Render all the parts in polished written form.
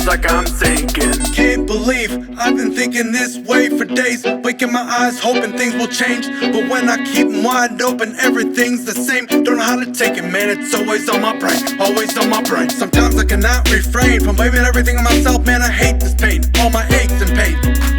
like I'm sinking. Can't believe I've been thinking this way for days, waking my eyes hoping things will change, but when I keep them wide open everything's the same. Don't know how to take it, man, it's always on my brain, always on my brain. Sometimes I cannot refrain from blaming everything on myself, man, I hate this pain, all my aches and pain,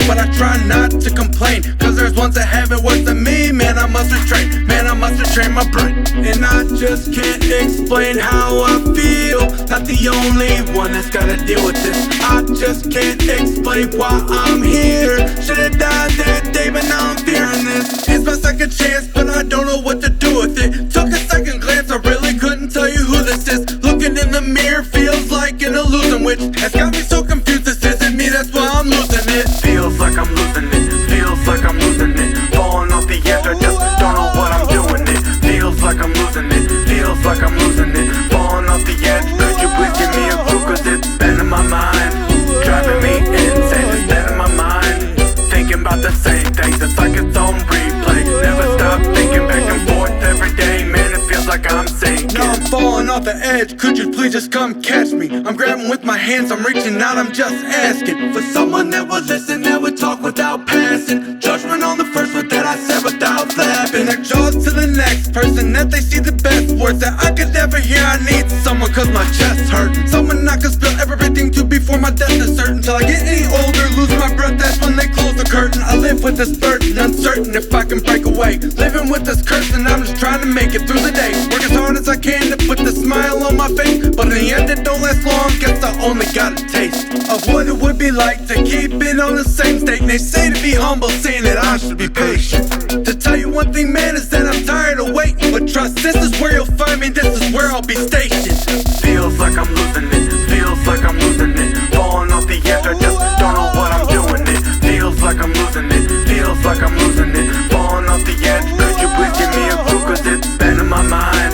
but I try not to complain, cause there's ones that have it worse than me. Man, I must retrain, man, I must retrain my brain. And I just can't explain how I feel, not the only one that's gotta deal with this. I just can't explain why I'm here. Should've died that day, but now I'm fearing this. It's my second chance, but I don't know what to do with it. Took a second glance, I really couldn't tell you who this is. Looking in the mirror feels like an illusion, which has got me so confused. This isn't me, that's why I'm losing it. Feels like I'm losing it, feels like I'm losing it. Falling off the edge, I just don't know what I'm doing it. Feels like I'm losing it, feels like I'm losing it. Falling off the edge, could you please give me a clue? Cause it's been in my mind, driving me insane. It's been in my mind, thinking about the same things. It's like it's on replay, never stop thinking back and forth every day. Man, it feels like I'm sinking. Now I'm falling off the edge, could you please just come catch me? I'm grabbing with my hands, I'm reaching out, I'm just asking for someone that would listen, that would talk without passing judgment on the first word that I said without flapping. Their jaws to the next person that they see the best words that I could never hear. I need someone cause my chest hurt, someone I can spill everything to before my death is certain. Till I get any older, lose my breath, that's when they close the curtain. I live with this burden, uncertain if I can break away. Living with this curse and I'm just trying to make it through the day. Work as hard as I can to put the smile on my face, but in the end it don't last long. Guess I only got a taste of what it would be like to keep it on the same state. And they say to be humble, saying that I should be patient. To tell you one thing, man, is that I'm tired of waiting, but trust, this is where you'll find me, this is where I'll be stationed. Feels like I'm losing it, feels like I'm losing it. Falling off the edge, I just don't know what I'm doing it. Feels like I'm losing it, feels like I'm losing it. Falling off the edge, could you please give me a clue? Cause it's been in my mind,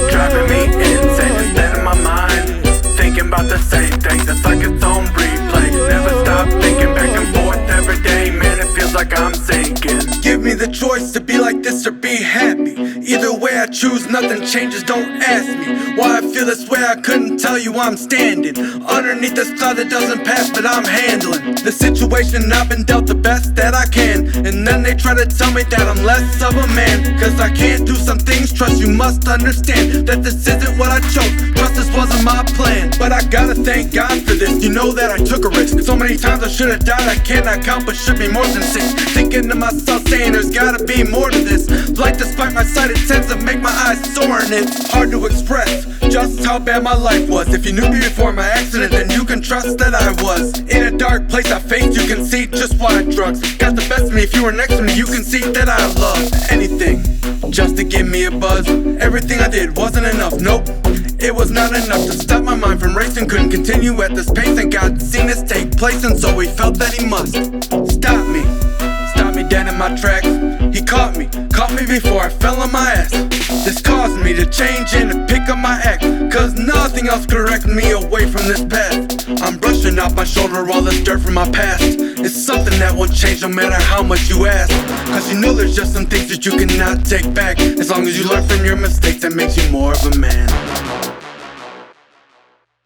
driving me insane. It's been in my mind, thinking about the same things. It's like it's on replay, never stop thinking back and forth every day. Man, it feels like I'm sinking. Give me the choice to be like this or be happy. Either way I choose, nothing changes, don't ask me why I feel this way. I couldn't tell you. I'm standing underneath this cloud that doesn't pass, but I'm handling the situation. I've been dealt the best that I can, and then they try to tell me that I'm less of a man, cause I can't do some things. Trust, you must understand that this isn't what I chose. Trust, this wasn't my plan, but I gotta thank God for this. You know that I took a risk. So many times I should've died, I cannot count, but should be more than 6. Thinking to myself, saying there's gotta be more to this. Light despite my sight, it tends to make my eyes sore, and it's hard to express just how bad my life was. If you knew me before my accident, then you can trust that I was in a dark place I faced. You can see just why drugs got the best of me. If you were next to me, you can see that I love anything just to give me a buzz. Everything I did wasn't enough, nope, it was not enough to stop my mind from racing. Couldn't continue at this pace, and God seen this take place, and so he felt that he must stop me dead in my tracks. He caught me before I fell on my ass. This caused me to change and to pick up my act, cause nothing else could wreck me away from this path. I'm brushing off my shoulder all this dirt from my past. It's something that won't change no matter how much you ask, cause you know there's just some things that you cannot take back. As long as you learn from your mistakes, that makes you more of a man.